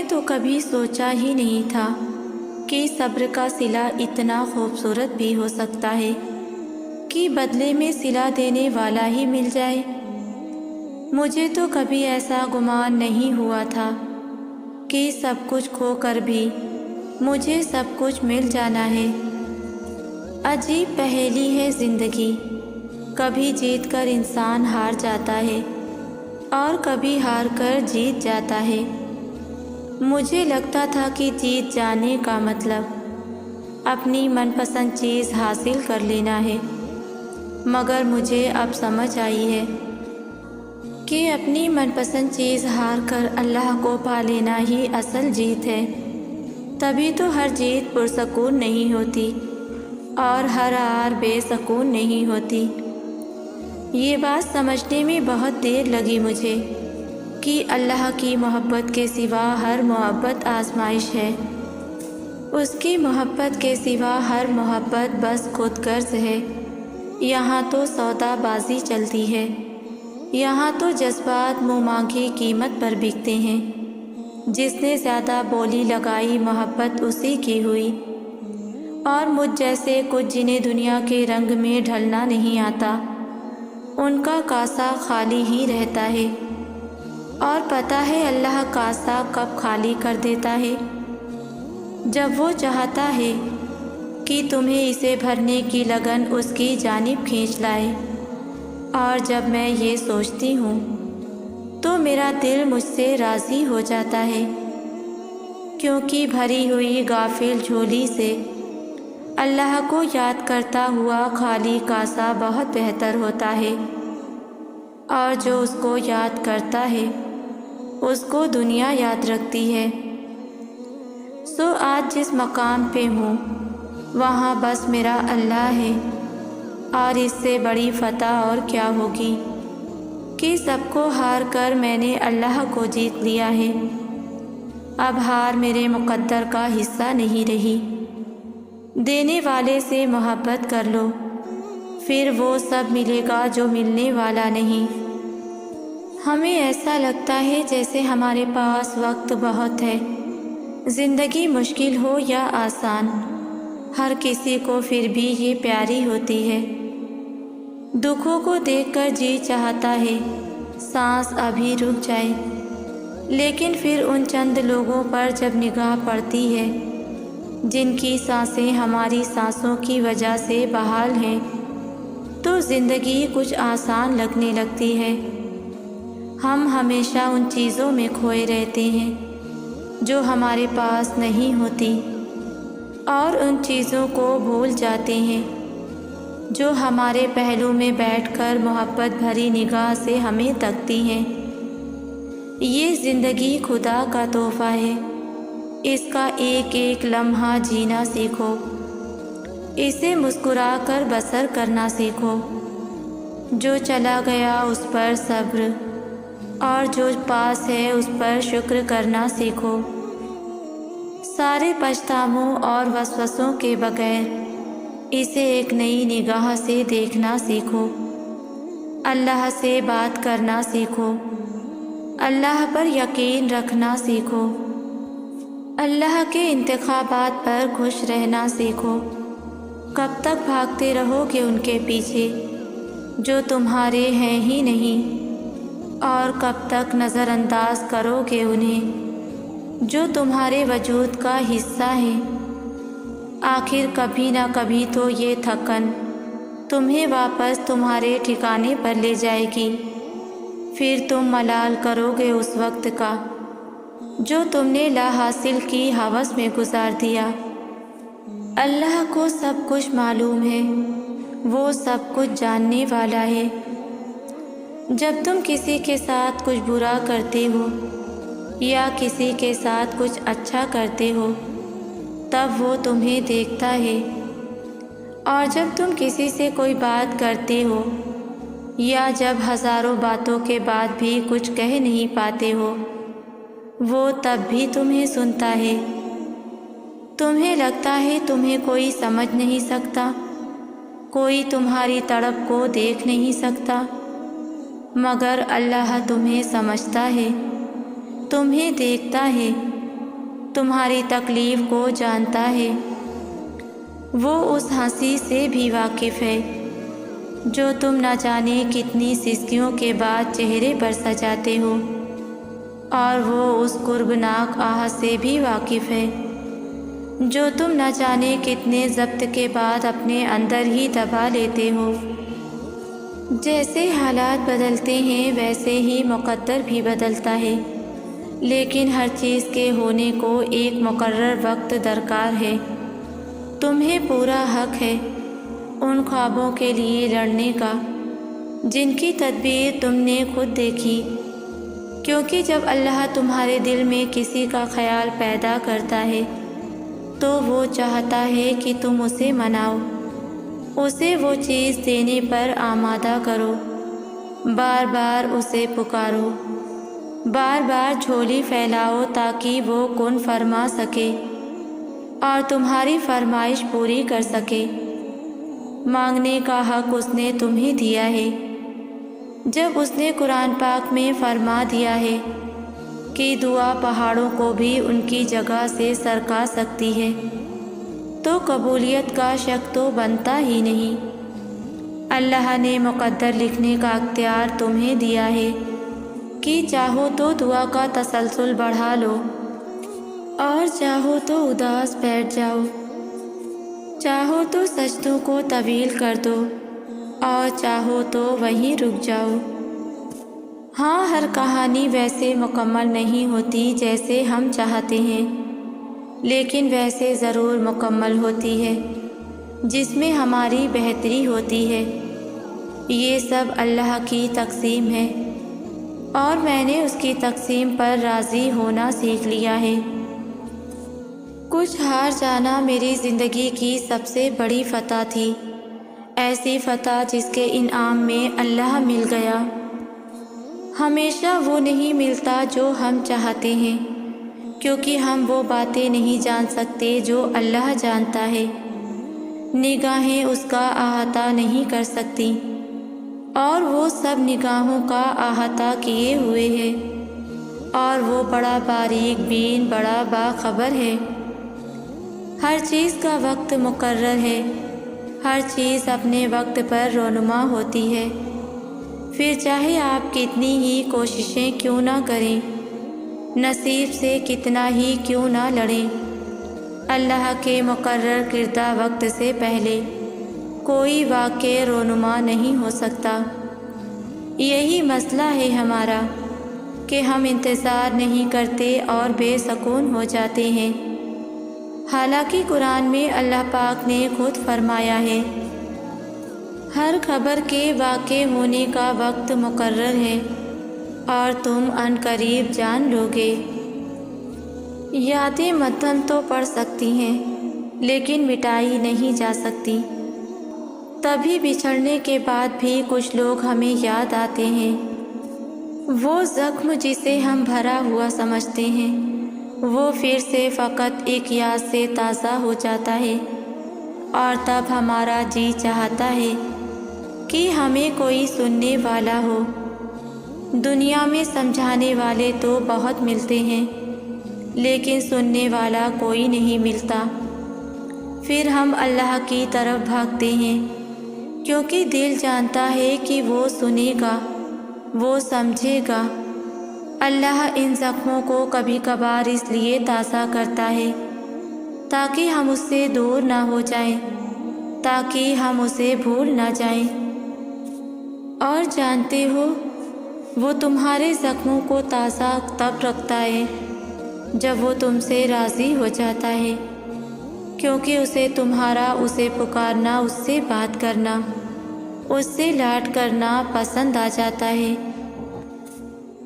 تو کبھی سوچا ہی نہیں تھا کہ صبر کا صلہ اتنا خوبصورت بھی ہو سکتا ہے کہ بدلے میں صلہ دینے والا ہی مل جائے۔ مجھے تو کبھی ایسا گمان نہیں ہوا تھا کہ سب کچھ کھو کر بھی مجھے سب کچھ مل جانا ہے۔ عجیب پہیلی ہے زندگی، کبھی جیت کر انسان ہار جاتا ہے اور کبھی ہار کر جیت جاتا ہے۔ مجھے لگتا تھا کہ جیت جانے کا مطلب اپنی من پسند چیز حاصل کر لینا ہے، مگر مجھے اب سمجھ آئی ہے کہ اپنی من پسند چیز ہار کر اللہ کو پا لینا ہی اصل جیت ہے۔ تبھی تو ہر جیت پرسکون نہیں ہوتی اور ہر ہار بے سکون نہیں ہوتی۔ یہ بات سمجھنے میں بہت دیر لگی مجھے کہ اللہ کی محبت کے سوا ہر محبت آزمائش ہے، اس کی محبت کے سوا ہر محبت بس خود غرض ہے۔ یہاں تو سودا بازی چلتی ہے، یہاں تو جذبات منہ مانگی قیمت پر بکتے ہیں۔ جس نے زیادہ بولی لگائی محبت اسی کی ہوئی، اور مجھ جیسے کچھ جنہیں دنیا کے رنگ میں ڈھلنا نہیں آتا، ان کا کاسہ خالی ہی رہتا ہے۔ اور پتہ ہے اللہ کاسہ کب خالی کر دیتا ہے؟ جب وہ چاہتا ہے کہ تمہیں اسے بھرنے کی لگن اس کی جانب کھینچ لائے۔ اور جب میں یہ سوچتی ہوں تو میرا دل مجھ سے راضی ہو جاتا ہے، کیونکہ بھری ہوئی غافل جھولی سے اللہ کو یاد کرتا ہوا خالی کاسہ بہت بہتر ہوتا ہے۔ اور جو اس کو یاد کرتا ہے اس کو دنیا یاد رکھتی ہے۔ سو آج جس مقام پہ ہوں وہاں بس میرا اللہ ہے، اور اس سے بڑی فتح اور کیا ہوگی کہ سب کو ہار کر میں نے اللہ کو جیت لیا ہے۔ اب ہار میرے مقدر کا حصہ نہیں رہی۔ دینے والے سے محبت کر لو، پھر وہ سب ملے گا جو ملنے والا نہیں۔ ہمیں ایسا لگتا ہے جیسے ہمارے پاس وقت بہت ہے، زندگی مشکل ہو یا آسان، ہر کسی کو پھر بھی یہ پیاری ہوتی ہے۔ دکھوں کو دیکھ کر جی چاہتا ہے سانس ابھی رک جائے، لیکن پھر ان چند لوگوں پر جب نگاہ پڑتی ہے جن کی سانسیں ہماری سانسوں کی وجہ سے بحال ہیں، تو زندگی کچھ آسان لگنے لگتی ہے۔ ہم ہمیشہ ان چیزوں میں کھوئے رہتے ہیں جو ہمارے پاس نہیں ہوتی، اور ان چیزوں کو بھول جاتے ہیں جو ہمارے پہلو میں بیٹھ کر محبت بھری نگاہ سے ہمیں تکتی ہیں۔ یہ زندگی خدا کا تحفہ ہے، اس کا ایک ایک لمحہ جینا سیکھو، اسے مسکرا کر بسر کرنا سیکھو۔ جو چلا گیا اس پر صبر، اور جو پاس ہے اس پر شکر کرنا سیکھو۔ سارے پچھتاووں اور وسوسوں کے بغیر اسے ایک نئی نگاہ سے دیکھنا سیکھو۔ اللہ سے بات کرنا سیکھو، اللہ پر یقین رکھنا سیکھو، اللہ کے انتخابات پر خوش رہنا سیکھو۔ کب تک بھاگتے رہو گے ان کے پیچھے جو تمہارے ہیں ہی نہیں، اور کب تک نظر انداز کرو گے انہیں جو تمہارے وجود کا حصہ ہیں؟ آخر کبھی نہ کبھی تو یہ تھکن تمہیں واپس تمہارے ٹھکانے پر لے جائے گی، پھر تم ملال کرو گے اس وقت کا جو تم نے لا حاصل کی ہوس میں گزار دیا۔ اللہ کو سب کچھ معلوم ہے، وہ سب کچھ جاننے والا ہے۔ جب تم کسی کے ساتھ کچھ برا کرتے ہو یا کسی کے ساتھ کچھ اچھا کرتے ہو تب وہ تمہیں دیکھتا ہے، اور جب تم کسی سے کوئی بات کرتے ہو یا جب ہزاروں باتوں کے بعد بھی کچھ کہہ نہیں پاتے ہو وہ تب بھی تمہیں سنتا ہے۔ تمہیں لگتا ہے تمہیں کوئی سمجھ نہیں سکتا، کوئی تمہاری تڑپ کو دیکھ نہیں سکتا، مگر اللہ تمہیں سمجھتا ہے، تمہیں دیکھتا ہے، تمہاری تکلیف کو جانتا ہے، وہ اس ہنسی سے بھی واقف ہے جو تم نہ جانے کتنی سسکیوں کے بعد چہرے پر سجاتے ہو، اور وہ اس کربناک آہ سے بھی واقف ہے جو تم نہ جانے کتنے ضبط کے بعد اپنے اندر ہی دبا لیتے ہو۔ جیسے حالات بدلتے ہیں ویسے ہی مقدر بھی بدلتا ہے، لیکن ہر چیز کے ہونے کو ایک مقرر وقت درکار ہے۔ تمہیں پورا حق ہے ان خوابوں کے لیے لڑنے کا جن کی تدبیر تم نے خود دیکھی، کیونکہ جب اللہ تمہارے دل میں کسی کا خیال پیدا کرتا ہے تو وہ چاہتا ہے کہ تم اسے مناؤ، اسے وہ چیز دینے پر آمادہ کرو، بار بار اسے پکارو، بار بار جھولی پھیلاؤ تاکہ وہ کن فرما سکے اور تمہاری فرمائش پوری کر سکے۔ مانگنے کا حق اس نے تمہیں دیا ہے، جب اس نے قرآن پاک میں فرما دیا ہے کہ دعا پہاڑوں کو بھی ان کی جگہ سے سرکا سکتی ہے، تو قبولیت کا شک تو بنتا ہی نہیں۔ اللہ نے مقدر لکھنے کا اختیار تمہیں دیا ہے کہ چاہو تو دعا کا تسلسل بڑھا لو اور چاہو تو اداس بیٹھ جاؤ، چاہو تو سجدوں کو طویل کر دو اور چاہو تو وہیں رک جاؤ۔ ہاں، ہر کہانی ویسے مکمل نہیں ہوتی جیسے ہم چاہتے ہیں، لیکن ویسے ضرور مکمل ہوتی ہے جس میں ہماری بہتری ہوتی ہے۔ یہ سب اللہ کی تقسیم ہے اور میں نے اس کی تقسیم پر راضی ہونا سیکھ لیا ہے۔ کچھ ہار جانا میری زندگی کی سب سے بڑی فتح تھی، ایسی فتح جس کے انعام میں اللہ مل گیا۔ ہمیشہ وہ نہیں ملتا جو ہم چاہتے ہیں، کیونکہ ہم وہ باتیں نہیں جان سکتے جو اللہ جانتا ہے۔ نگاہیں اس کا احاطہ نہیں کر سکتی اور وہ سب نگاہوں کا احاطہ کیے ہوئے ہے، اور وہ بڑا باریک بین، بڑا باخبر ہے۔ ہر چیز کا وقت مقرر ہے، ہر چیز اپنے وقت پر رونما ہوتی ہے، پھر چاہے آپ کتنی ہی کوششیں کیوں نہ کریں، نصیب سے کتنا ہی کیوں نہ لڑیں، اللہ کے مقرر کردہ وقت سے پہلے کوئی واقع رونما نہیں ہو سکتا۔ یہی مسئلہ ہے ہمارا کہ ہم انتظار نہیں کرتے اور بے سکون ہو جاتے ہیں، حالانکہ قرآن میں اللہ پاک نے خود فرمایا ہے ہر خبر کے واقع ہونے کا وقت مقرر ہے اور تم عن قریب جان لو گے۔ یادیں متن تو پڑ سکتی ہیں لیکن مٹائی نہیں جا سکتی، تبھی بچھڑنے کے بعد بھی کچھ لوگ ہمیں یاد آتے ہیں۔ وہ زخم جسے ہم بھرا ہوا سمجھتے ہیں وہ پھر سے فقط ایک یاد سے تازہ ہو جاتا ہے، اور تب ہمارا جی چاہتا ہے کہ ہمیں کوئی سننے والا ہو۔ دنیا میں سمجھانے والے تو بہت ملتے ہیں لیکن سننے والا کوئی نہیں ملتا۔ پھر ہم اللہ کی طرف بھاگتے ہیں کیونکہ دل جانتا ہے کہ وہ سنے گا، وہ سمجھے گا۔ اللہ ان زخموں کو کبھی کبھار اس لیے تازہ کرتا ہے تاکہ ہم اس سے دور نہ ہو جائیں، تاکہ ہم اسے بھول نہ جائیں۔ اور جانتے ہو وہ تمہارے زخموں کو تازہ تب رکھتا ہے جب وہ تم سے راضی ہو جاتا ہے، کیونکہ اسے تمہارا اسے پکارنا، اس سے بات کرنا، اس سے لاڈ کرنا پسند آ جاتا ہے۔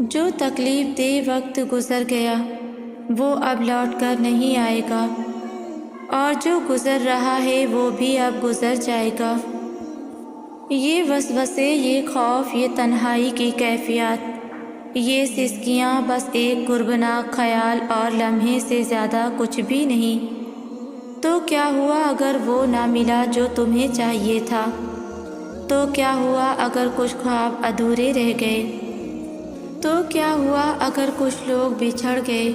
جو تکلیف دہ وقت گزر گیا وہ اب لوٹ کر نہیں آئے گا، اور جو گزر رہا ہے وہ بھی اب گزر جائے گا۔ یہ وسوسے، یہ خوف، یہ تنہائی کی کیفیات، یہ سسکیاں بس ایک کربناک خیال اور لمحے سے زیادہ کچھ بھی نہیں۔ تو کیا ہوا اگر وہ نہ ملا جو تمہیں چاہیے تھا؟ تو کیا ہوا اگر کچھ خواب ادھورے رہ گئے؟ تو کیا ہوا اگر کچھ لوگ بچھڑ گئے؟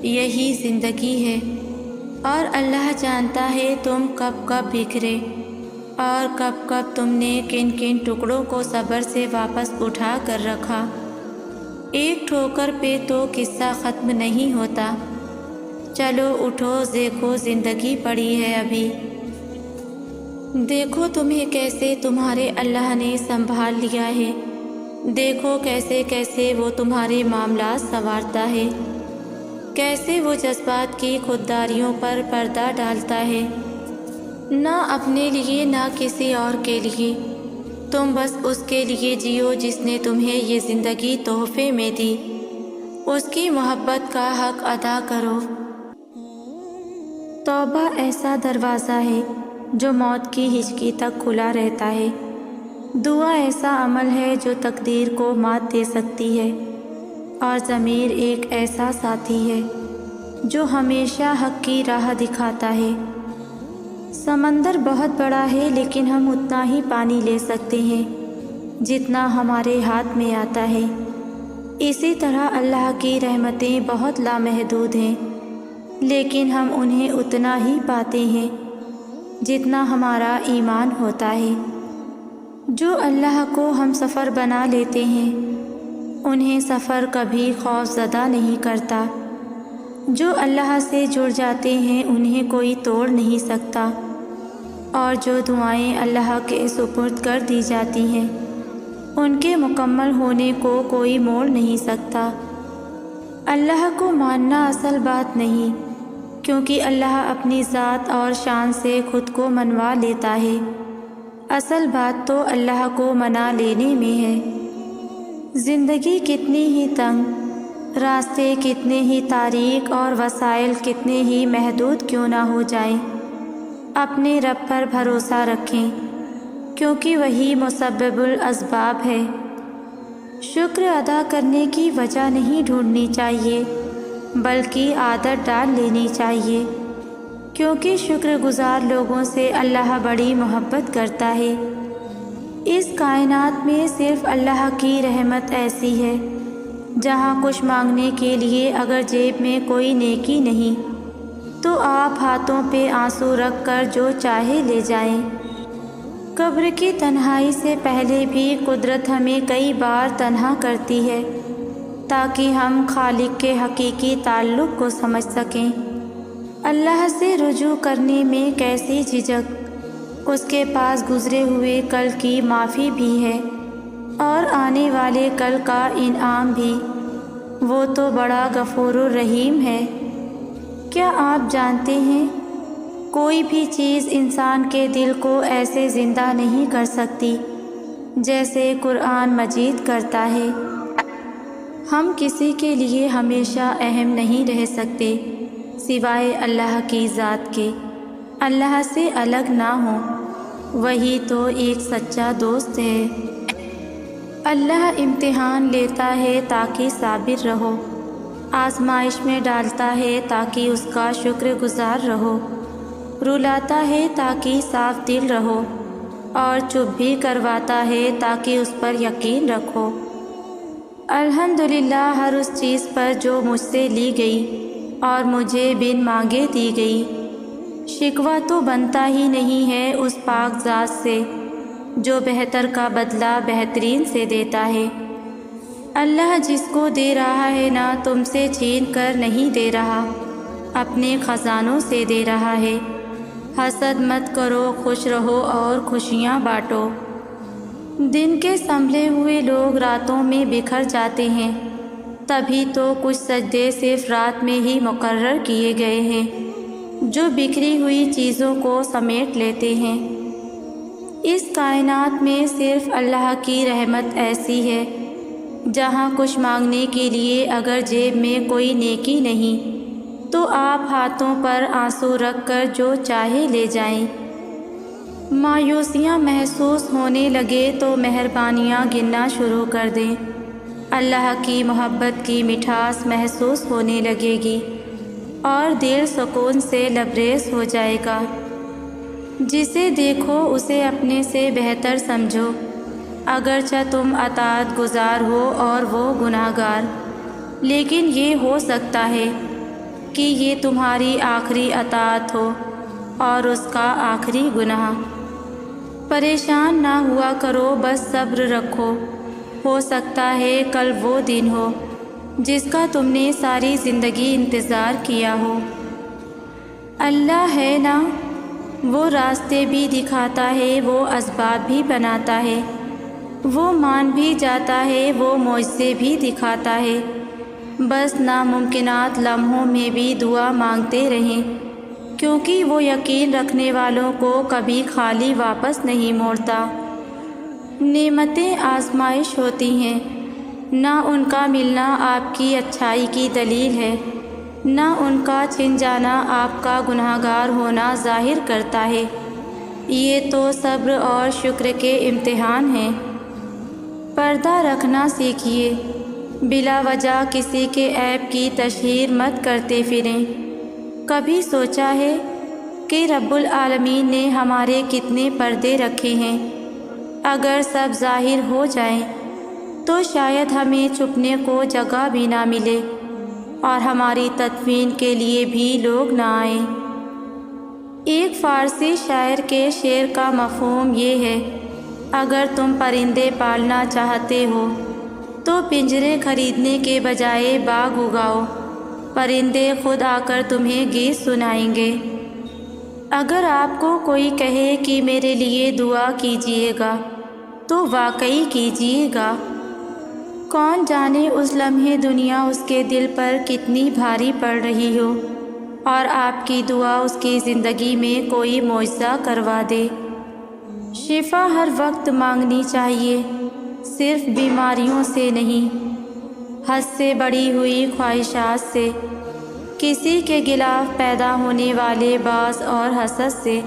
یہی زندگی ہے، اور اللہ جانتا ہے تم کب کب بکھرے اور کب کب تم نے کن کن ٹکڑوں کو صبر سے واپس اٹھا کر رکھا۔ ایک ٹھوکر پہ تو قصہ ختم نہیں ہوتا۔ چلو اٹھو، دیکھو زندگی پڑی ہے ابھی، دیکھو تمہیں کیسے تمہارے اللہ نے سنبھال لیا ہے، دیکھو کیسے کیسے وہ تمہارے معاملات سنوارتا ہے، کیسے وہ جذبات کی خودداریوں پر پردہ ڈالتا ہے۔ نہ اپنے لیے نہ کسی اور کے لیے، تم بس اس کے لیے جیو جس نے تمہیں یہ زندگی تحفے میں دی، اس کی محبت کا حق ادا کرو۔ توبہ ایسا دروازہ ہے جو موت کی ہچکی تک کھلا رہتا ہے۔ دعا ایسا عمل ہے جو تقدیر کو مات دے سکتی ہے، اور ضمیر ایک ایسا ساتھی ہے جو ہمیشہ حق کی راہ دکھاتا ہے۔ سمندر بہت بڑا ہے، لیکن ہم اتنا ہی پانی لے سکتے ہیں جتنا ہمارے ہاتھ میں آتا ہے۔ اسی طرح اللہ کی رحمتیں بہت لامحدود ہیں، لیکن ہم انہیں اتنا ہی پاتے ہیں جتنا ہمارا ایمان ہوتا ہے۔ جو اللہ کو ہم سفر بنا لیتے ہیں انہیں سفر کبھی خوف زدہ نہیں کرتا۔ جو اللہ سے جڑ جاتے ہیں انہیں کوئی توڑ نہیں سکتا، اور جو دعائیں اللہ کے سپرد کر دی جاتی ہیں ان کے مکمل ہونے کو کوئی موڑ نہیں سکتا۔ اللہ کو ماننا اصل بات نہیں، کیونکہ اللہ اپنی ذات اور شان سے خود کو منوا لیتا ہے۔ اصل بات تو اللہ کو منا لینے میں ہے۔ زندگی کتنی ہی تنگ، راستے کتنے ہی تاریک اور وسائل کتنے ہی محدود کیوں نہ ہو جائیں، اپنے رب پر بھروسہ رکھیں، کیونکہ وہی مسبب الاسباب ہے۔ شکر ادا کرنے کی وجہ نہیں ڈھونڈنی چاہیے، بلکہ عادت ڈال لینی چاہیے، کیونکہ شکر گزار لوگوں سے اللہ بڑی محبت کرتا ہے۔ اس کائنات میں صرف اللہ کی رحمت ایسی ہے جہاں کچھ مانگنے کے لیے اگر جیب میں کوئی نیکی نہیں تو آپ ہاتھوں پہ آنسو رکھ کر جو چاہے لے جائیں۔ قبر کی تنہائی سے پہلے بھی قدرت ہمیں کئی بار تنہا کرتی ہے تاکہ ہم خالق کے حقیقی تعلق کو سمجھ سکیں۔ اللہ سے رجوع کرنے میں کیسی جھجک، اس کے پاس گزرے ہوئے کل کی معافی بھی ہے اور آنے والے کل کا انعام بھی، وہ تو بڑا غفور الرحیم ہے۔ کیا آپ جانتے ہیں کوئی بھی چیز انسان کے دل کو ایسے زندہ نہیں کر سکتی جیسے قرآن مجید کرتا ہے۔ ہم کسی کے لیے ہمیشہ اہم نہیں رہ سکتے سوائے اللہ کی ذات کے۔ اللہ سے الگ نہ ہوں، وہی تو ایک سچا دوست ہے۔ اللہ امتحان لیتا ہے تاکہ صابر رہو، آزمائش میں ڈالتا ہے تاکہ اس کا شکر گزار رہو، رلاتا ہے تاکہ صاف دل رہو، اور چپ بھی کرواتا ہے تاکہ اس پر یقین رکھو۔ الحمدللہ ہر اس چیز پر جو مجھ سے لی گئی اور مجھے بن مانگے دی گئی۔ شکوہ تو بنتا ہی نہیں ہے اس پاک ذات سے جو بہتر کا بدلہ بہترین سے دیتا ہے۔ اللہ جس کو دے رہا ہے نہ تم سے چھین کر نہیں دے رہا، اپنے خزانوں سے دے رہا ہے۔ حسد مت کرو، خوش رہو اور خوشیاں بانٹو۔ دن کے سنبھلے ہوئے لوگ راتوں میں بکھر جاتے ہیں، تبھی تو کچھ سجدے صرف رات میں ہی مقرر کیے گئے ہیں جو بکھری ہوئی چیزوں کو سمیٹ لیتے ہیں۔ اس کائنات میں صرف اللہ کی رحمت ایسی ہے جہاں کچھ مانگنے کے لیے اگر جیب میں کوئی نیکی نہیں تو آپ ہاتھوں پر آنسو رکھ کر جو چاہے لے جائیں۔ مایوسیاں محسوس ہونے لگے تو مہربانیاں گننا شروع کر دیں۔ اللہ کی محبت کی مٹھاس محسوس ہونے لگے گی اور دل سکون سے لبریز ہو جائے گا۔ جسے دیکھو اسے اپنے سے بہتر سمجھو، اگرچہ تم اطاعت گزار ہو اور وہ گناہگار، لیکن یہ ہو سکتا ہے کہ یہ تمہاری آخری اطاعت ہو اور اس کا آخری گناہ۔ پریشان نہ ہوا کرو، بس صبر رکھو، ہو سکتا ہے کل وہ دن ہو جس کا تم نے ساری زندگی انتظار کیا ہو۔ اللہ ہے نا، وہ راستے بھی دکھاتا ہے، وہ اسباب بھی بناتا ہے، وہ مان بھی جاتا ہے، وہ معجزے بھی دکھاتا ہے۔ بس ناممکنات لمحوں میں بھی دعا مانگتے رہیں، کیونکہ وہ یقین رکھنے والوں کو کبھی خالی واپس نہیں موڑتا۔ نعمتیں آزمائش ہوتی ہیں، نہ ان کا ملنا آپ کی اچھائی کی دلیل ہے، نہ ان کا چھن جانا آپ کا گنہگار ہونا ظاہر کرتا ہے۔ یہ تو صبر اور شکر کے امتحان ہیں۔ پردہ رکھنا سیکھیے، بلا وجہ کسی کے عیب کی تشہیر مت کرتے پھریں۔ کبھی سوچا ہے کہ رب العالمین نے ہمارے کتنے پردے رکھے ہیں؟ اگر سب ظاہر ہو جائیں تو شاید ہمیں چھپنے کو جگہ بھی نہ ملے اور ہماری تدفین کے لیے بھی لوگ نہ آئیں۔ ایک فارسی شاعر کے شعر کا مفہوم یہ ہے: اگر تم پرندے پالنا چاہتے ہو تو پنجرے خریدنے کے بجائے باغ اگاؤ، پرندے خود آ کر تمہیں گیت سنائیں گے۔ اگر آپ کو کوئی کہے کہ میرے لیے دعا کیجیے گا تو واقعی کیجیے گا۔ کون جانے اس لمحے دنیا اس کے دل پر کتنی بھاری پڑ رہی ہو اور آپ کی دعا اس کی زندگی میں کوئی معجزہ کروا دے۔ شفا ہر وقت مانگنی چاہیے، صرف بیماریوں سے نہیں، حد سے بڑھی ہوئی خواہشات سے، کسی کے خلاف پیدا ہونے والے باز اور حسد سے۔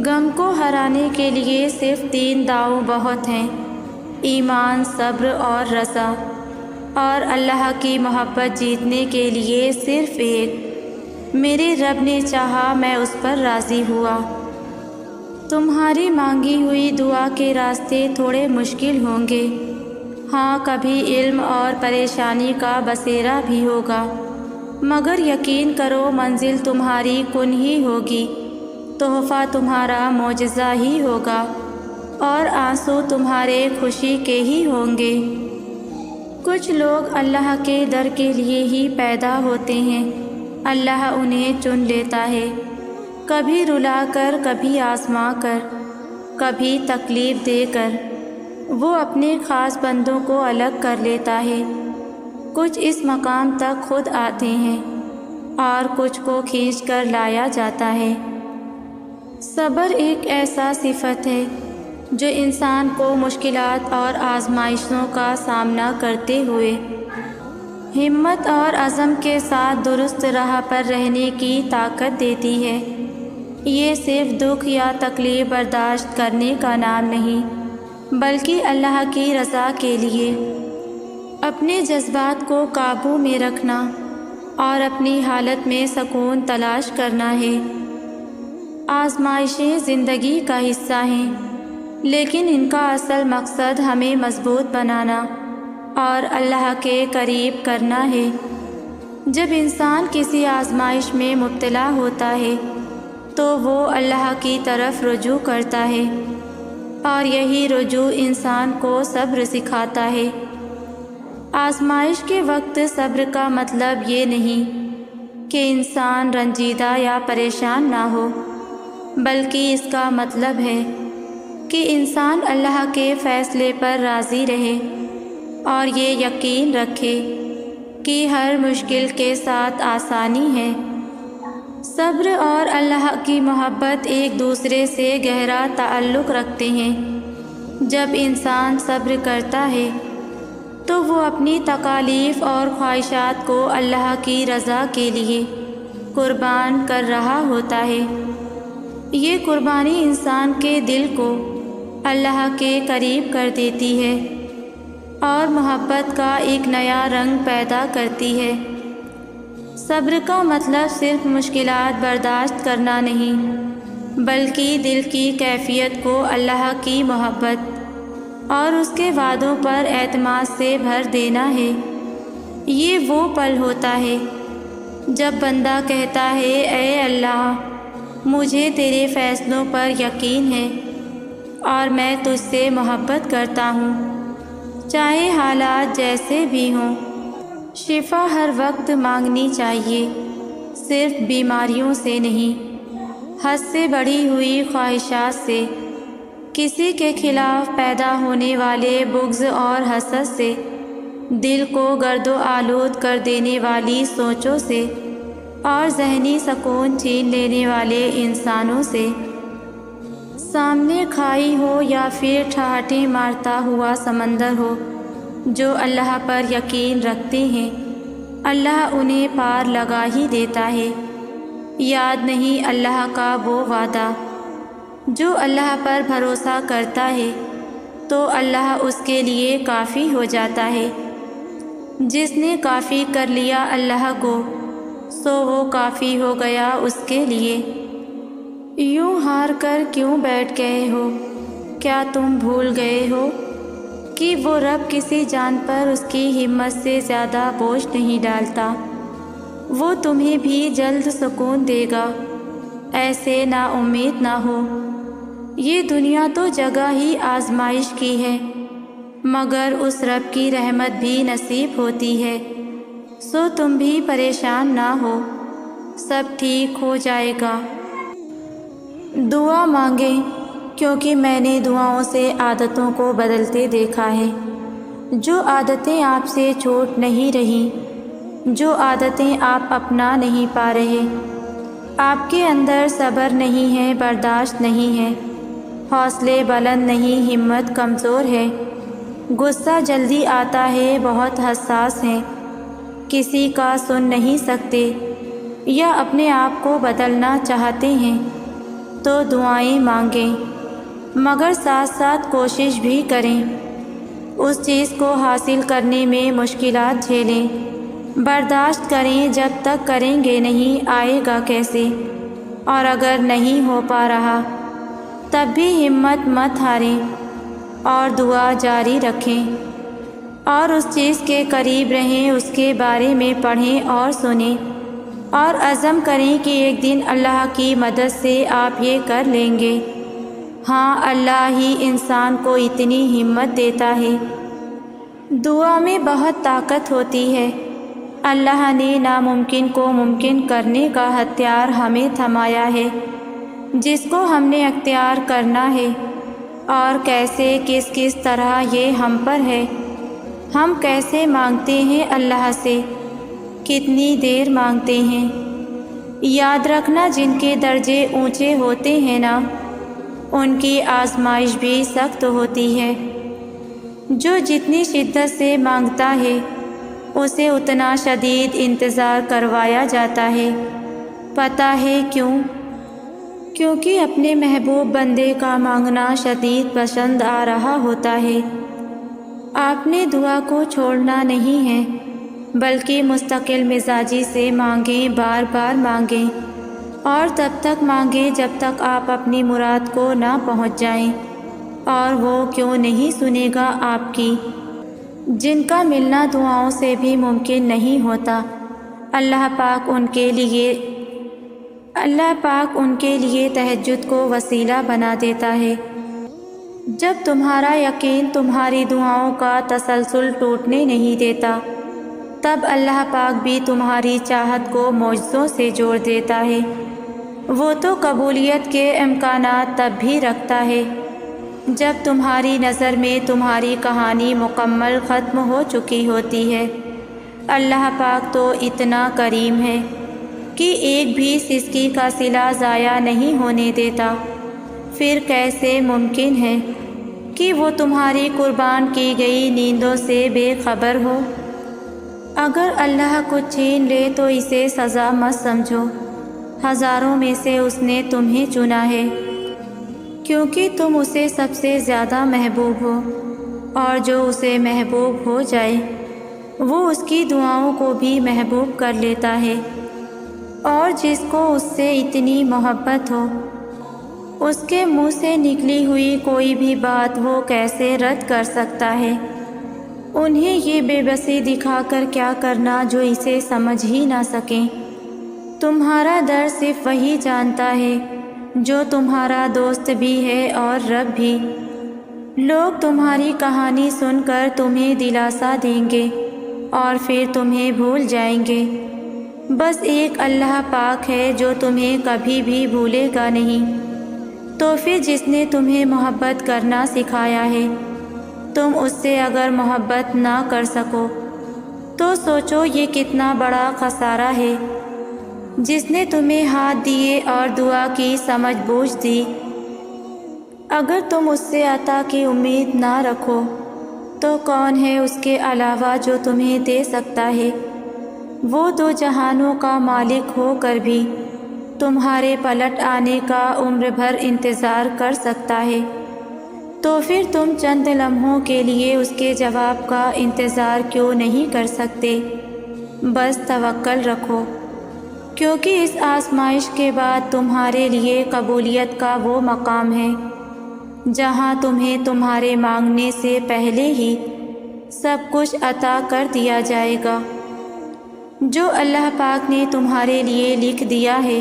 غم کو ہرانے کے لیے صرف 3 داؤ بہت ہیں: ایمان، صبر اور رضا۔ اور اللہ کی محبت جیتنے کے لیے صرف ایک: میرے رب نے چاہا، میں اس پر راضی ہوا۔ تمہاری مانگی ہوئی دعا کے راستے تھوڑے مشکل ہوں گے، ہاں کبھی علم اور پریشانی کا بسیرا بھی ہوگا، مگر یقین کرو منزل تمہاری کن ہی ہوگی، تحفہ تمہارا معجزہ ہی ہوگا، اور آنسو تمہارے خوشی کے ہی ہوں گے۔ کچھ لوگ اللہ کے در کے لیے ہی پیدا ہوتے ہیں، اللہ انہیں چن لیتا ہے، کبھی رلا کر، کبھی آزما کر، کبھی تکلیف دے کر۔ وہ اپنے خاص بندوں کو الگ کر لیتا ہے، کچھ اس مقام تک خود آتے ہیں اور کچھ کو کھینچ کر لایا جاتا ہے۔ صبر ایک ایسا صفت ہے جو انسان کو مشکلات اور آزمائشوں کا سامنا کرتے ہوئے ہمت اور عزم کے ساتھ درست راہ پر رہنے کی طاقت دیتی ہے۔ یہ صرف دکھ یا تکلیف برداشت کرنے کا نام نہیں، بلکہ اللہ کی رضا کے لیے اپنے جذبات کو قابو میں رکھنا اور اپنی حالت میں سکون تلاش کرنا ہے۔ آزمائشیں زندگی کا حصہ ہیں، لیکن ان کا اصل مقصد ہمیں مضبوط بنانا اور اللہ کے قریب کرنا ہے۔ جب انسان کسی آزمائش میں مبتلا ہوتا ہے تو وہ اللہ کی طرف رجوع کرتا ہے، اور یہی رجوع انسان کو صبر سکھاتا ہے۔ آزمائش کے وقت صبر کا مطلب یہ نہیں کہ انسان رنجیدہ یا پریشان نہ ہو، بلکہ اس کا مطلب ہے کہ انسان اللہ کے فیصلے پر راضی رہے اور یہ یقین رکھے کہ ہر مشکل کے ساتھ آسانی ہے۔ صبر اور اللہ کی محبت ایک دوسرے سے گہرا تعلق رکھتے ہیں۔ جب انسان صبر کرتا ہے تو وہ اپنی تکالیف اور خواہشات کو اللہ کی رضا کے لیے قربان کر رہا ہوتا ہے۔ یہ قربانی انسان کے دل کو اللہ کے قریب کر دیتی ہے اور محبت کا ایک نیا رنگ پیدا کرتی ہے۔ صبر کا مطلب صرف مشکلات برداشت کرنا نہیں، بلکہ دل کی کیفیت کو اللہ کی محبت اور اس کے وعدوں پر اعتماد سے بھر دینا ہے۔ یہ وہ پل ہوتا ہے جب بندہ کہتا ہے اے اللہ مجھے تیرے فیصلوں پر یقین ہے اور میں تجھ سے محبت کرتا ہوں، چاہے حالات جیسے بھی ہوں، شفا ہر وقت مانگنی چاہیے، صرف بیماریوں سے نہیں، حد سے بڑھی ہوئی خواہشات سے، کسی کے خلاف پیدا ہونے والے بغض اور حسد سے، دل کو گرد و آلود کر دینے والی سوچوں سے اور ذہنی سکون چھین لینے والے انسانوں سے۔ سامنے کھائی ہو یا پھر ٹھاٹھیں مارتا ہوا سمندر ہو، جو اللہ پر یقین رکھتے ہیں اللہ انہیں پار لگا ہی دیتا ہے۔ یاد نہیں اللہ کا وہ وعدہ، جو اللہ پر بھروسہ کرتا ہے تو اللہ اس کے لیے کافی ہو جاتا ہے۔ جس نے کافی کر لیا اللہ کو سو وہ کافی ہو گیا اس کے لیے۔ یوں ہار کر کیوں بیٹھ گئے ہو؟ کیا تم بھول گئے ہو کہ وہ رب کسی جان پر اس کی ہمت سے زیادہ بوجھ نہیں ڈالتا؟ وہ تمہیں بھی جلد سکون دے گا، ایسے نا امید نہ ہو۔ یہ دنیا تو جگہ ہی آزمائش کی ہے، مگر اس رب کی رحمت بھی نصیب ہوتی ہے، سو تم بھی پریشان نہ ہو، سب ٹھیک ہو جائے گا۔ دعا مانگیں، کیونکہ میں نے دعاؤں سے عادتوں کو بدلتے دیکھا ہے۔ جو عادتیں آپ سے چھوٹ نہیں رہیں، جو عادتیں آپ اپنا نہیں پا رہے، آپ کے اندر صبر نہیں ہے، برداشت نہیں ہے، حوصلے بلند نہیں، ہمت کمزور ہے، غصہ جلدی آتا ہے، بہت حساس ہیں، کسی کا سن نہیں سکتے، یا اپنے آپ کو بدلنا چاہتے ہیں، تو دعائیں مانگیں، مگر ساتھ ساتھ کوشش بھی کریں۔ اس چیز کو حاصل کرنے میں مشکلات جھیلیں، برداشت کریں، جب تک کریں گے نہیں آئے گا کیسے؟ اور اگر نہیں ہو پا رہا تب بھی ہمت مت ہاریں اور دعا جاری رکھیں، اور اس چیز کے قریب رہیں، اس کے بارے میں پڑھیں اور سنیں، اور عزم کریں کہ ایک دن اللہ کی مدد سے آپ یہ کر لیں گے۔ ہاں، اللہ ہی انسان کو اتنی ہمت دیتا ہے۔ دعا میں بہت طاقت ہوتی ہے۔ اللہ نے ناممکن کو ممکن کرنے کا ہتھیار ہمیں تھمایا ہے، جس کو ہم نے اختیار کرنا ہے، اور کیسے کس کس طرح یہ ہم پر ہے۔ ہم کیسے مانگتے ہیں اللہ سے، کتنی دیر مانگتے ہیں۔ یاد رکھنا، جن کے درجے اونچے ہوتے ہیں نا، ان کی آزمائش بھی سخت ہوتی ہے۔ جو جتنی شدت سے مانگتا ہے اسے اتنا شدید انتظار کروایا جاتا ہے۔ پتہ ہے کیوں؟ کیونکہ اپنے محبوب بندے کا مانگنا شدید پسند آ رہا ہوتا ہے۔ آپ نے دعا کو چھوڑنا نہیں ہے، بلکہ مستقل مزاجی سے مانگیں، بار بار مانگیں، اور تب تک مانگیں جب تک آپ اپنی مراد کو نہ پہنچ جائیں۔ اور وہ کیوں نہیں سنے گا آپ کی؟ جن کا ملنا دعاؤں سے بھی ممکن نہیں ہوتا، اللہ پاک ان کے لیے تہجد کو وسیلہ بنا دیتا ہے۔ جب تمہارا یقین تمہاری دعاؤں کا تسلسل ٹوٹنے نہیں دیتا، تب اللہ پاک بھی تمہاری چاہت کو معجزوں سے جوڑ دیتا ہے۔ وہ تو قبولیت کے امکانات تب بھی رکھتا ہے جب تمہاری نظر میں تمہاری کہانی مکمل ختم ہو چکی ہوتی ہے۔ اللہ پاک تو اتنا کریم ہے کہ ایک بھی سسکی کا صلہ ضائع نہیں ہونے دیتا۔ پھر کیسے ممکن ہے کہ وہ تمہاری قربان کی گئی نیندوں سے بے خبر ہو؟ اگر اللہ کچھ چھین لے تو اسے سزا مت سمجھو، ہزاروں میں سے اس نے تمہیں چنا ہے، کیونکہ تم اسے سب سے زیادہ محبوب ہو، اور جو اسے محبوب ہو جائے وہ اس کی دعاؤں کو بھی محبوب کر لیتا ہے، اور جس کو اس سے اتنی محبت ہو اس کے منہ سے نکلی ہوئی کوئی بھی بات وہ کیسے رد کر سکتا ہے؟ انہیں یہ بے بسی دکھا کر کیا کرنا جو اسے سمجھ ہی نہ سکیں۔ تمہارا درد صرف وہی جانتا ہے جو تمہارا دوست بھی ہے اور رب بھی۔ لوگ تمہاری کہانی سن کر تمہیں دلاسا دیں گے اور پھر تمہیں بھول جائیں گے۔ بس ایک اللہ پاک ہے جو تمہیں کبھی بھی بھولے گا نہیں۔ تو پھر جس نے تمہیں محبت کرنا سکھایا ہے، تم اس سے اگر محبت نہ کر سکو تو سوچو یہ کتنا بڑا خسارہ ہے۔ جس نے تمہیں ہاتھ دیے اور دعا کی سمجھ بوجھ دی، اگر تم اس سے عطا کی امید نہ رکھو تو کون ہے اس کے علاوہ جو تمہیں دے سکتا ہے؟ وہ دو جہانوں کا مالک ہو کر بھی تمہارے پلٹ آنے کا عمر بھر انتظار کر سکتا ہے، تو پھر تم چند لمحوں کے لیے اس کے جواب کا انتظار کیوں نہیں کر سکتے؟ بس توکل رکھو، کیونکہ اس آزمائش کے بعد تمہارے لیے قبولیت کا وہ مقام ہے جہاں تمہیں تمہارے مانگنے سے پہلے ہی سب کچھ عطا کر دیا جائے گا۔ جو اللہ پاک نے تمہارے لیے لکھ دیا ہے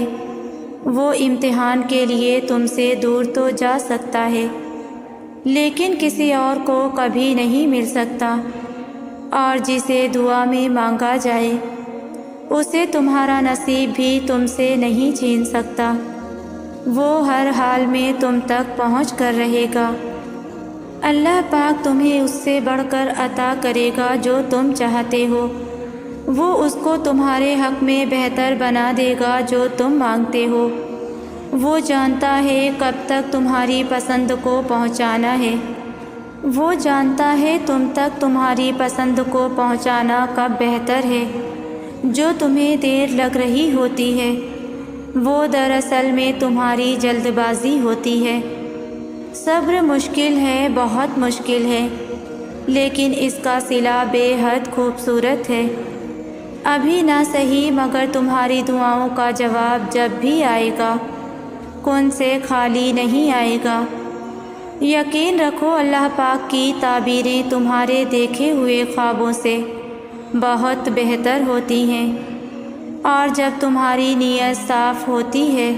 وہ امتحان کے لیے تم سے دور تو جا سکتا ہے، لیکن کسی اور کو کبھی نہیں مل سکتا، اور جسے دعا میں مانگا جائے اسے تمہارا نصیب بھی تم سے نہیں چھین سکتا۔ وہ ہر حال میں تم تک پہنچ کر رہے گا۔ اللہ پاک تمہیں اس سے بڑھ کر عطا کرے گا جو تم چاہتے ہو۔ وہ اس کو تمہارے حق میں بہتر بنا دے گا جو تم مانگتے ہو۔ وہ جانتا ہے کب تک تمہاری پسند کو پہنچانا ہے۔ وہ جانتا ہے تم تک تمہاری پسند کو پہنچانا کب بہتر ہے۔ جو تمہیں دیر لگ رہی ہوتی ہے وہ دراصل میں تمہاری جلد بازی ہوتی ہے۔ صبر مشکل ہے، بہت مشکل ہے، لیکن اس کا صلہ بے حد خوبصورت ہے۔ ابھی نہ صحیح مگر تمہاری دعاؤں کا جواب جب بھی آئے گا کن سے خالی نہیں آئے گا۔ یقین رکھو اللہ پاک کی تعبیریں تمہارے دیکھے ہوئے خوابوں سے بہت بہتر ہوتی ہیں، اور جب تمہاری نیت صاف ہوتی ہے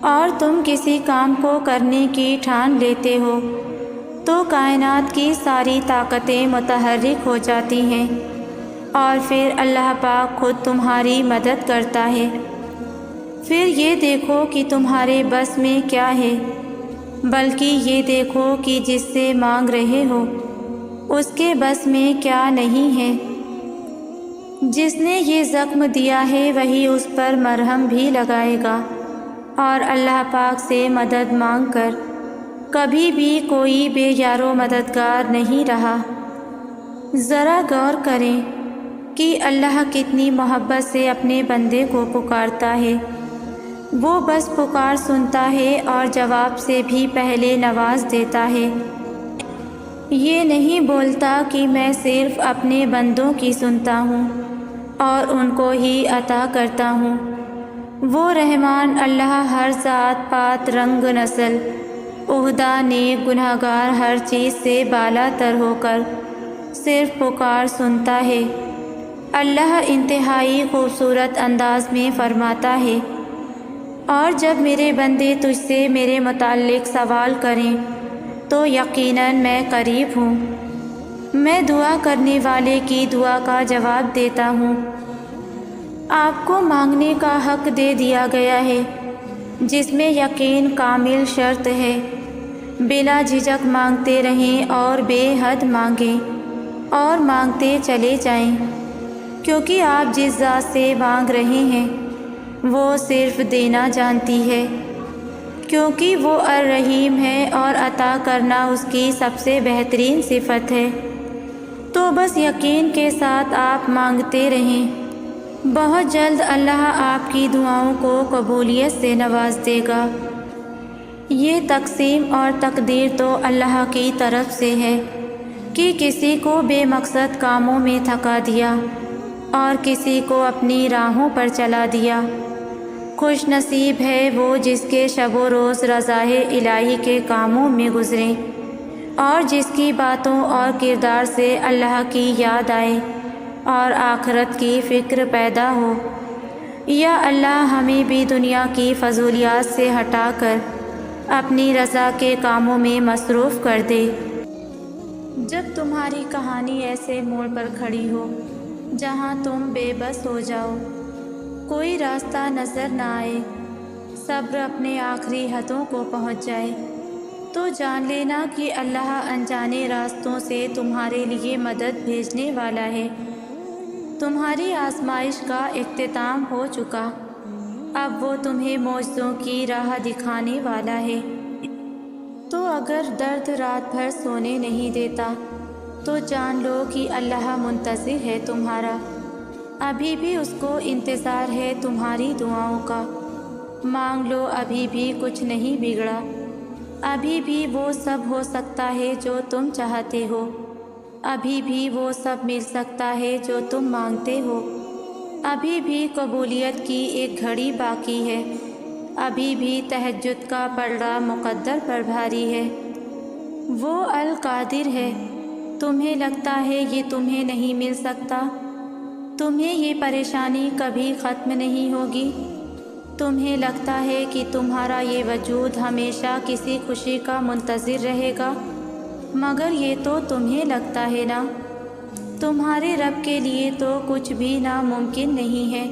اور تم کسی کام کو کرنے کی ٹھان لیتے ہو تو کائنات کی ساری طاقتیں متحرک ہو جاتی ہیں، اور پھر اللہ پاک خود تمہاری مدد کرتا ہے۔ پھر یہ دیکھو کہ تمہارے بس میں کیا ہے، بلکہ یہ دیکھو کہ جس سے مانگ رہے ہو اس کے بس میں کیا نہیں ہے۔ جس نے یہ زخم دیا ہے وہی اس پر مرہم بھی لگائے گا، اور اللہ پاک سے مدد مانگ کر کبھی بھی کوئی بے یار و مددگار نہیں رہا۔ ذرا غور کریں کہ اللہ کتنی محبت سے اپنے بندے کو پکارتا ہے۔ وہ بس پکار سنتا ہے اور جواب سے بھی پہلے نواز دیتا ہے۔ یہ نہیں بولتا کہ میں صرف اپنے بندوں کی سنتا ہوں اور ان کو ہی عطا کرتا ہوں۔ وہ رحمان اللہ ہر ذات پات رنگ نسل عہدہ نیک گناہگار ہر چیز سے بالا تر ہو کر صرف پکار سنتا ہے۔ اللہ انتہائی خوبصورت انداز میں فرماتا ہے، اور جب میرے بندے تجھ سے میرے متعلق سوال کریں تو یقیناً میں قریب ہوں، میں دعا کرنے والے کی دعا کا جواب دیتا ہوں۔ آپ کو مانگنے کا حق دے دیا گیا ہے جس میں یقین کامل شرط ہے۔ بلا جھجک مانگتے رہیں اور بے حد مانگیں اور مانگتے چلے جائیں، کیونکہ آپ جس ذات سے مانگ رہے ہیں وہ صرف دینا جانتی ہے، کیونکہ وہ الرحیم ہے اور عطا کرنا اس کی سب سے بہترین صفت ہے۔ تو بس یقین کے ساتھ آپ مانگتے رہیں، بہت جلد اللہ آپ کی دعاؤں کو قبولیت سے نواز دے گا۔ یہ تقسیم اور تقدیر تو اللہ کی طرف سے ہے کہ کسی کو بے مقصد کاموں میں تھکا دیا اور کسی کو اپنی راہوں پر چلا دیا۔ خوش نصیب ہے وہ جس کے شب و روز رضاء الہی کے کاموں میں گزریں اور جس کی باتوں اور کردار سے اللہ کی یاد آئے اور آخرت کی فکر پیدا ہو۔ یا اللہ ہمیں بھی دنیا کی فضولیات سے ہٹا کر اپنی رضا کے کاموں میں مصروف کر دے۔ جب تمہاری کہانی ایسے موڑ پر کھڑی ہو جہاں تم بے بس ہو جاؤ، کوئی راستہ نظر نہ آئے، صبر اپنے آخری حدوں کو پہنچ جائے، تو جان لینا کہ اللہ انجانے راستوں سے تمہارے لیے مدد بھیجنے والا ہے۔ تمہاری آزمائش کا اختتام ہو چکا، اب وہ تمہیں معجزوں کی راہ دکھانے والا ہے۔ تو اگر درد رات بھر سونے نہیں دیتا تو جان لو کہ اللہ منتظر ہے تمہارا، ابھی بھی اس کو انتظار ہے تمہاری دعاؤں کا۔ مانگ لو، ابھی بھی کچھ نہیں بگڑا، ابھی بھی وہ سب ہو سکتا ہے جو تم چاہتے ہو، ابھی بھی وہ سب مل سکتا ہے جو تم مانگتے ہو، ابھی بھی قبولیت کی ایک گھڑی باقی ہے، ابھی بھی تہجد کا پلڑا مقدر پر بھاری ہے۔ وہ القادر ہے۔ تمہیں لگتا ہے یہ تمہیں نہیں مل سکتا، تمہیں یہ پریشانی کبھی ختم نہیں ہوگی، تمہیں لگتا ہے کہ تمہارا یہ وجود ہمیشہ کسی خوشی کا منتظر رہے گا، مگر یہ تو تمہیں لگتا ہے نا، تمہارے رب کے لیے تو کچھ بھی ناممکن نہیں ہے۔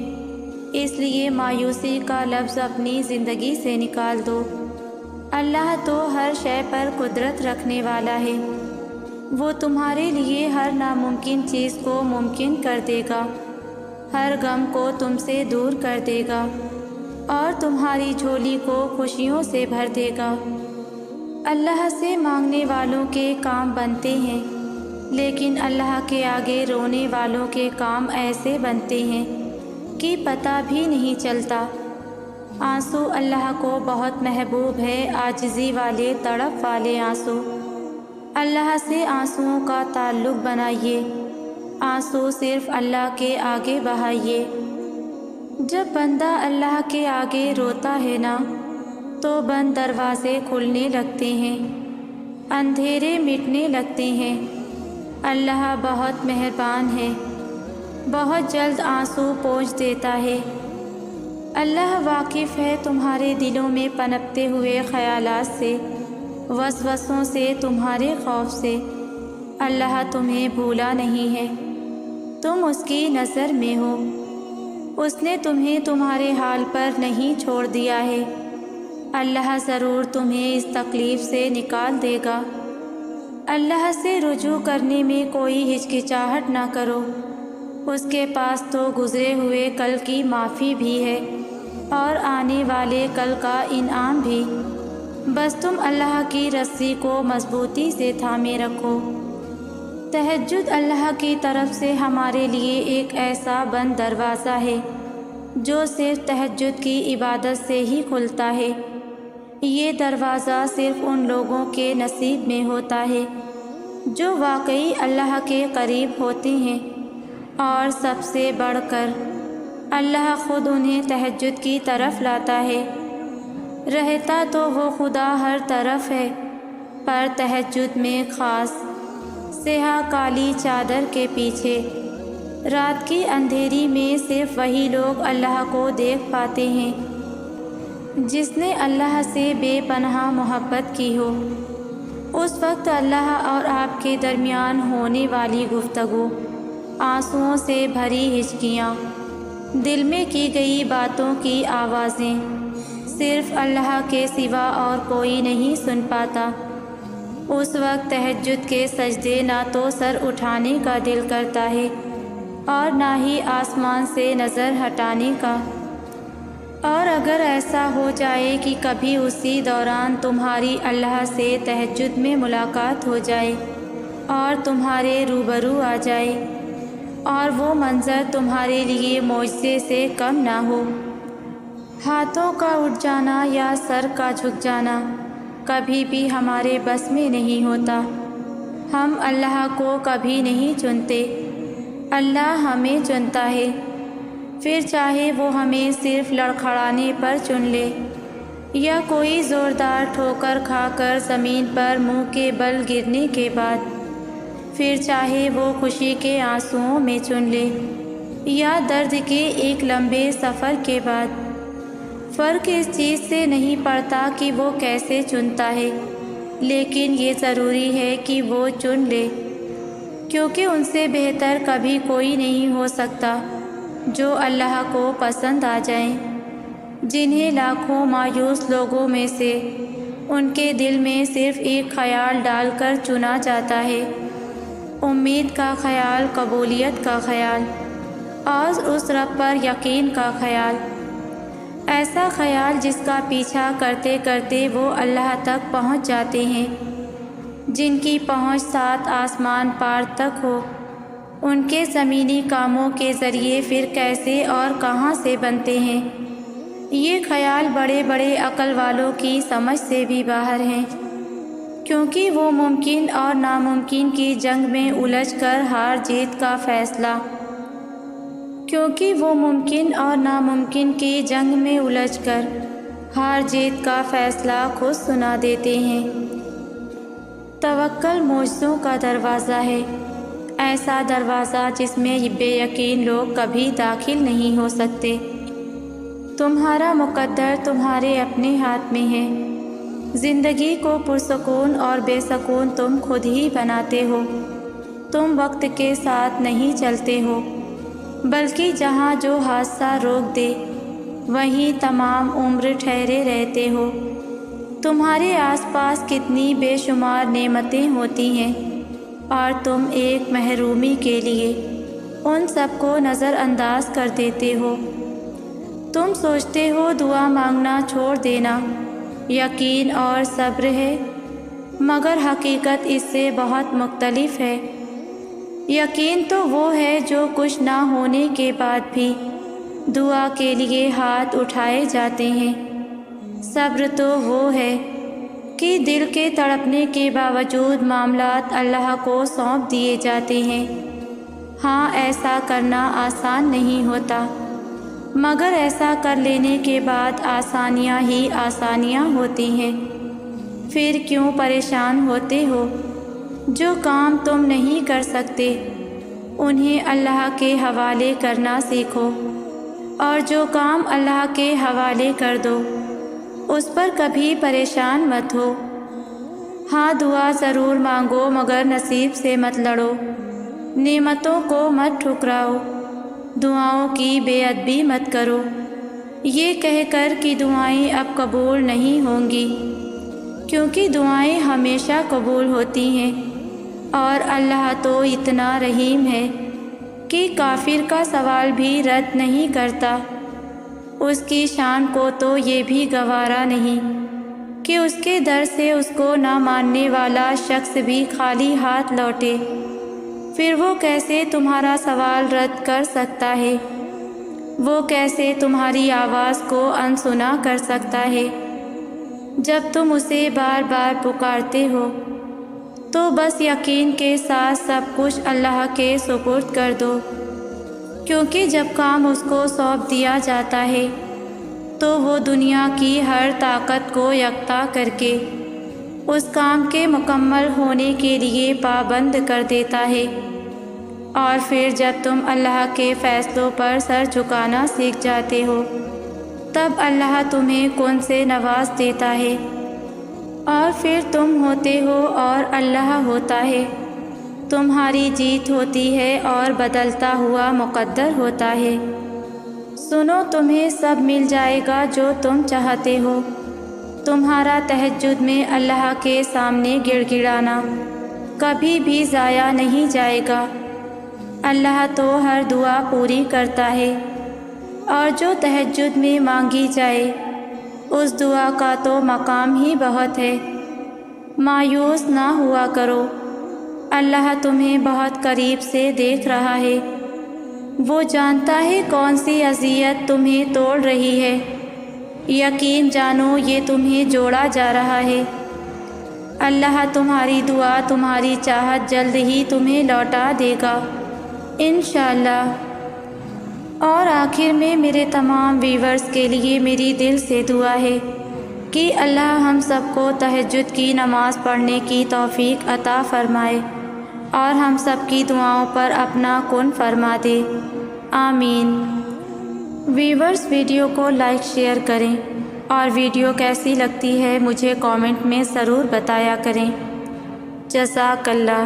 اس لیے مایوسی کا لفظ اپنی زندگی سے نکال دو۔ اللہ تو ہر شے پر قدرت رکھنے والا ہے، وہ تمہارے لیے ہر ناممکن چیز کو ممکن کر دے گا، ہر غم کو تم سے دور کر دے گا اور تمہاری جھولی کو خوشیوں سے بھر دے گا۔ اللہ سے مانگنے والوں کے کام بنتے ہیں، لیکن اللہ کے آگے رونے والوں کے کام ایسے بنتے ہیں کہ پتہ بھی نہیں چلتا۔ آنسو اللہ کو بہت محبوب ہے، عاجزی والے، تڑپ والے آنسو۔ اللہ سے آنسوؤں کا تعلق بنائیے، آنسو صرف اللہ کے آگے بہائیے۔ جب بندہ اللہ کے آگے روتا ہے نا تو بند دروازے کھلنے لگتے ہیں، اندھیرے مٹنے لگتے ہیں۔ اللہ بہت مہربان ہے، بہت جلد آنسو پونچھ دیتا ہے۔ اللہ واقف ہے تمہارے دلوں میں پنپتے ہوئے خیالات سے، وسوسوں سے، تمہارے خوف سے۔ اللہ تمہیں بھولا نہیں ہے، تم اس کی نظر میں ہو، اس نے تمہیں تمہارے حال پر نہیں چھوڑ دیا ہے۔ اللہ ضرور تمہیں اس تکلیف سے نکال دے گا۔ اللہ سے رجوع کرنے میں کوئی ہچکچاہٹ نہ کرو، اس کے پاس تو گزرے ہوئے کل کی معافی بھی ہے اور آنے والے کل کا انعام بھی، بس تم اللہ کی رسی کو مضبوطی سے تھامے رکھو۔ تہجد اللہ کی طرف سے ہمارے لیے ایک ایسا بند دروازہ ہے جو صرف تہجد کی عبادت سے ہی کھلتا ہے۔ یہ دروازہ صرف ان لوگوں کے نصیب میں ہوتا ہے جو واقعی اللہ کے قریب ہوتے ہیں، اور سب سے بڑھ کر اللہ خود انہیں تہجد کی طرف لاتا ہے۔ رہتا تو وہ خدا ہر طرف ہے، پر تہجد میں خاص، سیاہ کالی چادر کے پیچھے، رات کی اندھیری میں صرف وہی لوگ اللہ کو دیکھ پاتے ہیں جس نے اللہ سے بے پناہ محبت کی ہو۔ اس وقت اللہ اور آپ کے درمیان ہونے والی گفتگو، آنسوؤں سے بھری ہچکیاں، دل میں کی گئی باتوں کی آوازیں، صرف اللہ کے سوا اور کوئی نہیں سن پاتا۔ اس وقت تہجد کے سجدے نہ تو سر اٹھانے کا دل کرتا ہے اور نہ ہی آسمان سے نظر ہٹانے کا۔ اور اگر ایسا ہو جائے کہ کبھی اسی دوران تمہاری اللہ سے تہجد میں ملاقات ہو جائے اور تمہارے روبرو آ جائے، اور وہ منظر تمہارے لیے معجزے سے کم نہ ہو، ہاتھوں کا اٹھ جانا یا سر کا جھک جانا کبھی بھی ہمارے بس میں نہیں ہوتا۔ ہم اللہ کو کبھی نہیں چنتے، اللہ ہمیں چنتا ہے، پھر چاہے وہ ہمیں صرف لڑکھڑانے پر چن لے یا کوئی زوردار ٹھوکر کھا کر زمین پر منہ کے بل گرنے کے بعد، پھر چاہے وہ خوشی کے آنسوؤں میں چن لے یا درد کے ایک لمبے سفر کے بعد۔ فرق اس چیز سے نہیں پڑتا کہ وہ کیسے چنتا ہے، لیکن یہ ضروری ہے کہ وہ چن لے، کیونکہ ان سے بہتر کبھی کوئی نہیں ہو سکتا جو اللہ کو پسند آ جائیں، جنہیں لاکھوں مایوس لوگوں میں سے ان کے دل میں صرف ایک خیال ڈال کر چنا جاتا ہے، امید کا خیال، قبولیت کا خیال اور اس رب پر یقین کا خیال۔ ایسا خیال جس کا پیچھا کرتے کرتے وہ اللہ تک پہنچ جاتے ہیں، جن کی پہنچ 7 آسمان پار تک ہو۔ ان کے زمینی کاموں کے ذریعے پھر کیسے اور کہاں سے بنتے ہیں، یہ خیال بڑے بڑے عقل والوں کی سمجھ سے بھی باہر ہیں، کیونکہ وہ ممکن اور ناممکن کی جنگ میں الجھ کر ہار جیت کا فیصلہ خود سنا دیتے ہیں۔ توکل معجزوں کا دروازہ ہے، ایسا دروازہ جس میں بے یقین لوگ کبھی داخل نہیں ہو سکتے۔ تمہارا مقدر تمہارے اپنے ہاتھ میں ہے، زندگی کو پرسکون اور بے سکون تم خود ہی بناتے ہو۔ تم وقت کے ساتھ نہیں چلتے ہو، بلکہ جہاں جو حادثہ روک دے وہیں تمام عمر ٹھہرے رہتے ہو۔ تمہارے آس پاس کتنی بے شمار نعمتیں ہوتی ہیں اور تم ایک محرومی کے لیے ان سب کو نظر انداز کر دیتے ہو۔ تم سوچتے ہو دعا مانگنا چھوڑ دینا یقین اور صبر ہے، مگر حقیقت اس سے بہت مختلف ہے۔ یقین تو وہ ہے جو کچھ نہ ہونے کے بعد بھی دعا کے لیے ہاتھ اٹھائے جاتے ہیں۔ صبر تو وہ ہے کہ دل کے تڑپنے کے باوجود معاملات اللہ کو سونپ دیے جاتے ہیں۔ ہاں، ایسا کرنا آسان نہیں ہوتا، مگر ایسا کر لینے کے بعد آسانیاں ہی آسانیاں ہوتی ہیں۔ پھر کیوں پریشان ہوتے ہو؟ جو کام تم نہیں کر سکتے انہیں اللہ کے حوالے کرنا سیکھو، اور جو کام اللہ کے حوالے کر دو اس پر کبھی پریشان مت ہو۔ ہاں، دعا ضرور مانگو، مگر نصیب سے مت لڑو، نعمتوں کو مت ٹھکراؤ، دعاؤں کی بے ادبی مت کرو، یہ کہہ کر کہ دعائیں اب قبول نہیں ہوں گی، کیونکہ دعائیں ہمیشہ قبول ہوتی ہیں، اور اللہ تو اتنا رحیم ہے کہ کافر کا سوال بھی رد نہیں کرتا۔ اس کی شان کو تو یہ بھی گوارا نہیں کہ اس کے در سے اس کو نہ ماننے والا شخص بھی خالی ہاتھ لوٹے۔ پھر وہ کیسے تمہارا سوال رد کر سکتا ہے؟ وہ کیسے تمہاری آواز کو انسنا کر سکتا ہے؟ جب تم اسے بار بار پکارتے ہو تو بس یقین کے ساتھ سب کچھ اللہ کے سپرد کر دو، کیونکہ جب کام اس کو سونپ دیا جاتا ہے تو وہ دنیا کی ہر طاقت کو یکتا کر کے اس کام کے مکمل ہونے کے لیے پابند کر دیتا ہے۔ اور پھر جب تم اللہ کے فیصلوں پر سر جھکانا سیکھ جاتے ہو تب اللہ تمہیں کن سے نواز دیتا ہے، اور پھر تم ہوتے ہو اور اللہ ہوتا ہے، تمہاری جیت ہوتی ہے اور بدلتا ہوا مقدر ہوتا ہے۔ سنو، تمہیں سب مل جائے گا جو تم چاہتے ہو۔ تمہارا تہجد میں اللہ کے سامنے گڑ گڑانا کبھی بھی ضائع نہیں جائے گا۔ اللہ تو ہر دعا پوری کرتا ہے، اور جو تہجد میں مانگی جائے اس دعا کا تو مقام ہی بہت ہے۔ مایوس نہ ہوا کرو، اللہ تمہیں بہت قریب سے دیکھ رہا ہے، وہ جانتا ہے کون سی اذیت تمہیں توڑ رہی ہے۔ یقین جانو یہ تمہیں جوڑا جا رہا ہے۔ اللہ تمہاری دعا، تمہاری چاہت جلد ہی تمہیں لوٹا دے گا انشاءاللہ۔ اور آخر میں میرے تمام ویورز کے لیے میری دل سے دعا ہے کہ اللہ ہم سب کو تہجد کی نماز پڑھنے کی توفیق عطا فرمائے۔ اور ہم سب کی دعاؤں پر اپنا کن فرما دے، آمین۔ ویورز، ویڈیو کو لائک شیئر کریں اور ویڈیو کیسی لگتی ہے مجھے کامنٹ میں ضرور بتایا کریں۔ جزاک اللہ۔